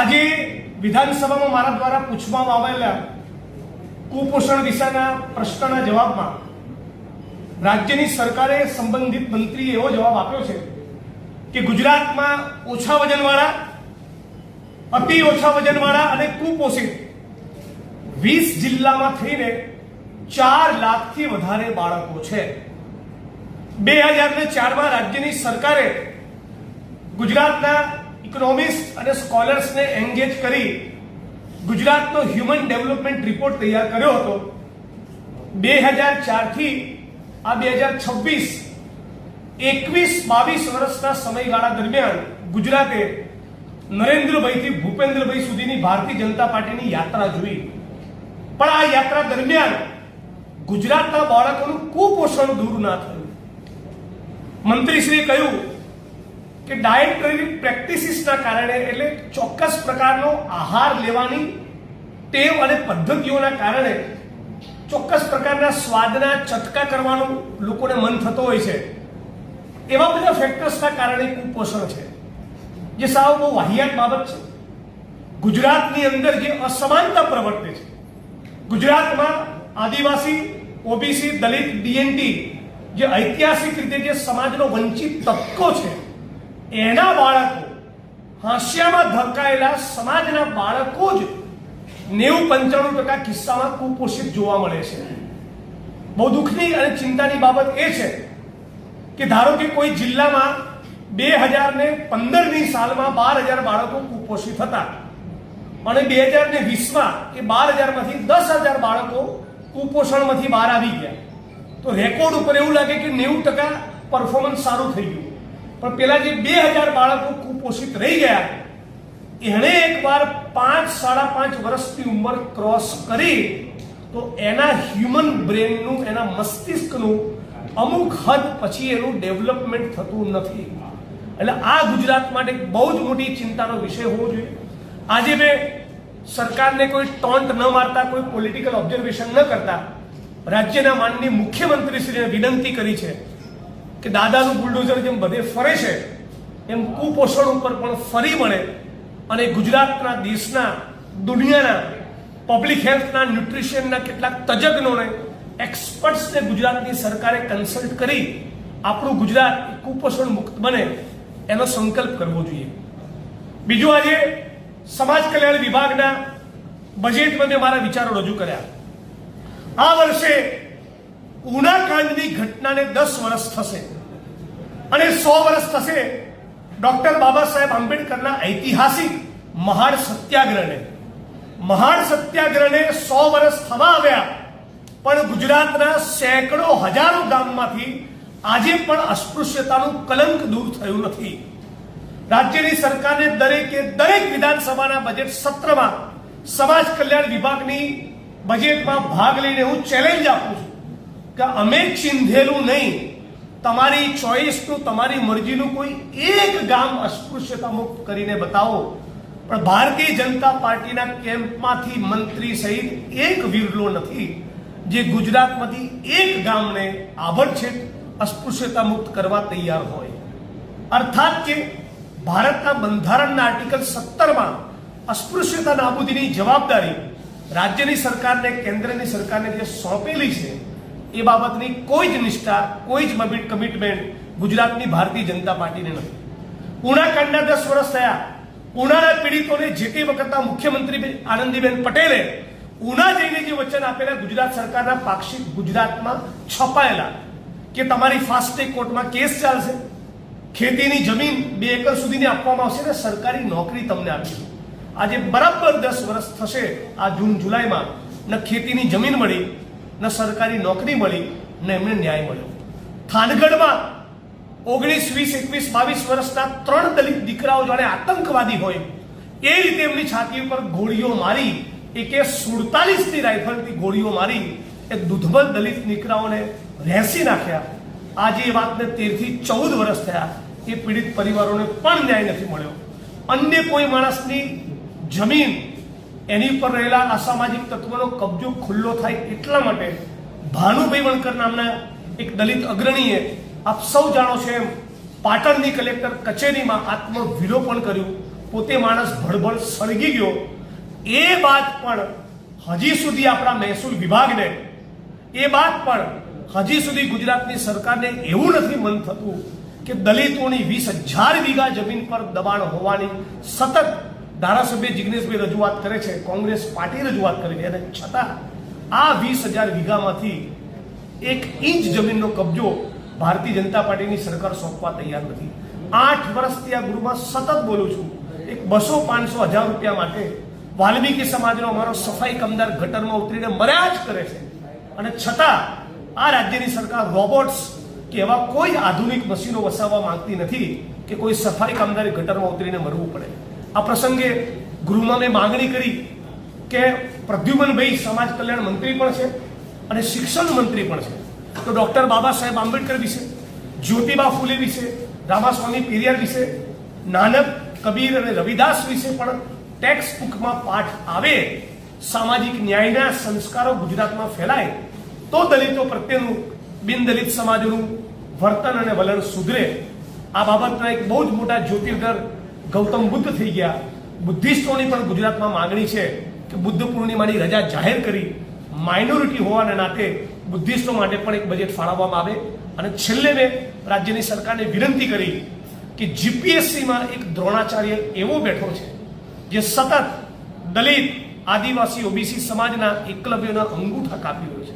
આજે વિધાનસભામાં મારા દ્વારા પૂછવામાં આવેલા કુપોષણ વિશેના પ્રશ્નના જવાબમાં રાજ્યની સરકારે સંબંધિત મંત્રીએ એવો જવાબ આપ્યો છે કે ગુજરાતમાં ઓછા વજનવાળા, અતિ ઓછા વજનવાળા અને કુપોષિત 20 જિલ્લામાં થઈને 4 લાખથી વધારે બાળકો છે। 2004માં રાજ્યની સરકારે ગુજરાતના ઇકોનોમિસ્ટ અને સ્કોલર્સને એન્ગેજ કરી ગુજરાતનો હ્યુમન ડેવલપમેન્ટ રિપોર્ટ તૈયાર કર્યો હતો। 2004 થી આ 2026 21-22 વર્ષના સમયગાળા દરમિયાન ગુજરાતે નરેન્દ્રભાઈથી ભૂપેન્દ્રભાઈ સુધીની ભારતીય જનતા પાર્ટીની યાત્રા જોઈ, પણ આ યાત્રા દરમિયાન ગુજરાતના બાળકોનું કુપોષણ દૂર ના થયું। મંત્રીશ્રીએ કહ્યું કે ડાયટરી પ્રેક્ટિસિસના કારણે, એટલે ચોક્કસ પ્રકારનો આહાર લેવાની ટેવ અને પદ્ધતિઓના કારણે ચોક્કસ પ્રકારના સ્વાદના ચટકા કરવાનું લોકોને મન થતો હોય છે, એવા બધા ફેક્ટર્સના કારણે કુપોષણ છે, જે સાવ બહુ વાહિયાત બાબત છે। ગુજરાતની અંદર જે અસમાનતા પ્રવર્તે છે, ગુજરાતમાં આદિવાસી, ઓબીસી, દલિત, ડીએનટી જે ઐતિહાસિક રીતે જે સમાજનો વંચિત તબક્કો છે, એના બાળકો, હાંસિયામાં ધકેલાયેલા સમાજના બાળકો જ 90-95% કિસ્સામાં કુપોષિત જોવા મળે છે। બહુ દુઃખની અને ચિંતાની બાબત એ છે કે ધારો કે કોઈ જિલ્લામાં 2015ની સાલમાં 12,000 બાળકો કુપોષિત હતા અને 2020માં એ 12,000માંથી 10,000 બાળકો કુપોષણમાંથી બહાર આવી ગયા, તો રેકોર્ડ ઉપર એવું લાગે કે 90% પરફોર્મન્સ સારું થઈ ગયું। પણ પેલા જે 2,000 બાળકો કુપોષિત રહી ગયા, એણે એકવાર 5-5.5 વર્ષની ઉંમર ક્રોસ કરી તો એના હ્યુમન બ્રેનનું, એના મસ્તિષ્કનું અમુક હદ પછી એનું ડેવલપમેન્ટ થતું નથી। એટલે આ ગુજરાત માટે બહુ જ મોટી ચિંતાનો વિષય હોવો જોઈએ। આજે મેં સરકારને કોઈ ટોન્ટ ન મારતા, કોઈ પોલિટિકલ ઓબ્ઝર્વેશન ન કરતા રાજ્યના માનનીય મુખ્યમંત્રીશ્રીને વિનંતી કરી છે કે દાદાનું બુલડોઝર જેમ બધે ફરે છે એમ કુપોષણ ઉપર પણ ફરી મળે અને ગુજરાતના, દેશના, દુનિયાના પબ્લિક હેલ્થના, ન્યુટ્રિશનના કેટલાક તજજ્ઞોને, એક્સપર્ટ્સને ગુજરાતની સરકારે કન્સલ્ટ કરી આપણું ગુજરાત કુપોષણ મુક્ત બને એનો સંકલ્પ કરવો જોઈએ। બીજું, આજે સમાજ કલ્યાણ વિભાગના બજેટમાં મેં મારા વિચારો રજૂ કર્યા। આ વર્ષે ઉના કાંડની ઘટનાને 10 વર્ષ થશે અને 100 વર્ષ થશે ડોક્ટર બાબા સાહેબ આંબેડકરના ઐતિહાસિક મહાડ સત્યાગ્રહને 100 વર્ષ થવા આવ્યા, પણ ગુજરાતના સેંકડો હજારો ગામમાંથી આજે પણ અસ્પૃશ્યતાનું કલંક દૂર થયું નથી। રાજ્યની સરકારને દરેક વિધાનસભાના બજેટ સત્રમાં સમાજ કલ્યાણ વિભાગની બજેટમાં ભાગ લઈને હું ચેલેન્જ આપું છું કે અમે ચિંધેલું નહીં, તમારી ચોઈસનું, તમારી મરજીનું કોઈ એક ગામ અસ્પૃશ્યતા મુક્ત કરીને બતાવો। પણ ભારતીય જનતા પાર્ટીના કેમ્પમાંથી મંત્રી સહિત એક વિરલો નથી જે ગુજરાતમાંથી એક ગામને આભડછેટ અસ્પૃશ્યતા મુક્ત કરવા તૈયાર હોય। અર્થાત કે ભારતના બંધારણના આર્ટિકલ 17માં અસ્પૃશ્યતા નાબૂદીની જવાબદારી રાજ્યની સરકારને, કેન્દ્રની સરકારને જે સોંપેલી છે એ બાબતની કોઈ જ નિષ્ઠા, કોઈ જ કમિટમેન્ટ ગુજરાતની ભારતીય જનતા પાર્ટીને નથી। ઉના કાંડના 10 વર્ષ થયા। ઉનાના પીડિતોને જે તે વખતના મુખ્યમંત્રી આનંદીબેન પટેલે ઉના જઈને જે વચન આપેલા ગુજરાત સરકારના પાક્ષિક ગુજરાતમાં છપાયેલા કે તમારી ફાસ્ટ ટ્રેક કોર્ટમાં કેસ ચાલશે, ખેતીની જમીન 2 એકર સુધીની આપવામાં આવશે ને સરકારી નોકરી તમને આપીશું। આજે બરાબર 10 વર્ષ થશે આ જૂન જુલાઈમાં, ન ખેતીની જમીન મળી, ન સરકારી નોકરી મળી, ન એમને ન્યાય મળ્યો। થાનગઢમાં 19, 20, 21, 22 વર્ષના 3 દલિત દીકરાઓ જાણે આતંકવાદી હોય એ રીતે એમની છાતી ઉપર ગોળીઓ મારી, એકે 47ની રાઇફલથી ગોળીઓ મારી એ દુધબલ દલિત દીકરાઓને રહેસી નાખ્યા। આજે એ વાતને 13થી 14 વર્ષ થયા, એ પીડિત પરિવારોને પણ ન્યાય નથી મળ્યો। અન્ય કોઈ માણસની જમીન, એની ઉપર રહેલા અસામાજિક તત્વોનો કબજો ખુલ્લો થાય એટલા માટે ભાનુભાઈ વણકર નામના એક દલિત અગ્રણીએ, આપ સૌ જાણો છો એમ, પાટણની કલેક્ટર કચેરીમાં આત્મવિલોપન કર્યું પોતે માણસ ભડભડ સળગી ગયો, એ વાત પણ હજી સુધી આપણા મહેસૂલ વિભાગને, એ વાત પણ હજી સુધી ગુજરાતની સરકારને એવું નથી મન થતું કે દલિતોની 20,000 વીઘા જમીન પર દબાણ હોવાની સતત ધારાસભ્ય જિગ્નેશભાઈ રજૂઆત કરે છે, કોંગ્રેસ પાર્ટી રજૂઆત કરે છે, અને છતાં આ 20,000 વીઘામાંથી 1 ઇંચ જમીનનો કબજો ભારતીય જનતા પાર્ટીની સરકાર સોંપવા તૈયાર નથી. 8 વર્ષથી આ ગૃહમાં સતત બોલું છું, એક 200-500 હજાર રૂપિયા માટે વાલ્મીકી સમાજનો અમારો સફાઈ કામદાર ગટરમાં ઉતરીને મર્યા જ કરે છે, અને છતાં આ રાજ્યની સરકાર રોબોટ્સ કે એવા કોઈ આધુનિક મશીનો વસાવવા માંગતી નથી કે કોઈ સફાઈ કામદારી ગટરમાં ઉતરીને મરવું પડે. આ પ્રસંગે ગૃહમાં મેં માંગણી કરી કે પ્રદ્યુમનભાઈ સમાજ કલ્યાણ મંત્રી પણ છે અને શિક્ષણ મંત્રી પણ છે, તો ડૉક્ટર બાબા સાહેબ આંબેડકર વિશે, જ્યોતિબા ફૂલે વિશે, રામાસ્વામી પેરિયાર વિશે, નાનક, કબીર અને રવિદાસ વિશે પણ ટેક્સ્ટ બુકમાં પાઠ આવે, સામાજિક ન્યાયના સંસ્કારો ગુજરાતમાં ફેલાય, તો દલિતો પ્રત્યેનું બિનદલિત સમાજનું વર્તન અને વલણ સુધરે. આ બાબતના એક બહુ જ મોટા જ્યોતિર્ધર ગૌતમ બુદ્ધ થઈ ગયા. બુદ્ધિસ્ટોની પણ ગુજરાતમાં માંગણી છે કે બુદ્ધ પૂર્ણિમાની રજા જાહેર કરી માઇનોરિટી હોવાના નાતે બુદ્ધિસ્ટો માટે પણ એક બજેટ ફાળવવામાં આવે. અને છેલ્લે મેં રાજ્યની સરકારને વિનંતી કરી કે જીપીએસસીમાં એક દ્રોણાચાર્ય એવો બેઠો છે જે સતત દલિત, આદિવાસી, ઓબીસી સમાજના એકલવ્યના અંગૂઠા કાપી રહ્યો છે,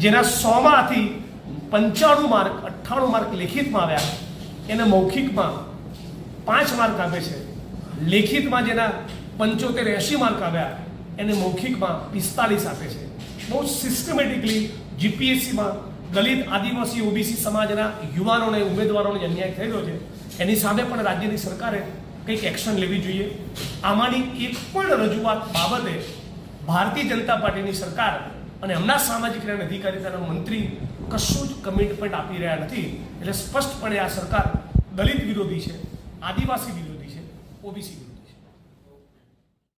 જેના 100માંથી 95 માર્ક, 98 માર્ક લેખિતમાં આવ્યા, એને મૌખિકમાં 5 માર્ક આપે છે. લેખિતમાં જેના 75-80 માર્ક આવ્યા, એને મૌખિકમાં 45 આપે છે. બહુ સિસ્ટમેટિકલી જીપીએસસીમાં દલિત, આદિવાસી, ઓબીસી સમાજના યુવાનોને, ઉમેદવારોને અન્યાય થયેલો છે. એની સામે પણ રાજ્યની સરકારે કંઈક એક્શન લેવી જોઈએ. આમાંની એક પણ રજૂઆત બાબતે ભારતીય જનતા પાર્ટીની સરકાર અને હમણાં સામાજિક ન્યાય અધિકારીતાના મંત્રી કશું જ કમિટમેન્ટ આપી રહ્યા નથી. એટલે સ્પષ્ટપણે આ સરકાર દલિત વિરોધી છે, આદિવાસી વિરોધી છે, ઓબીસી વિરોધી છે.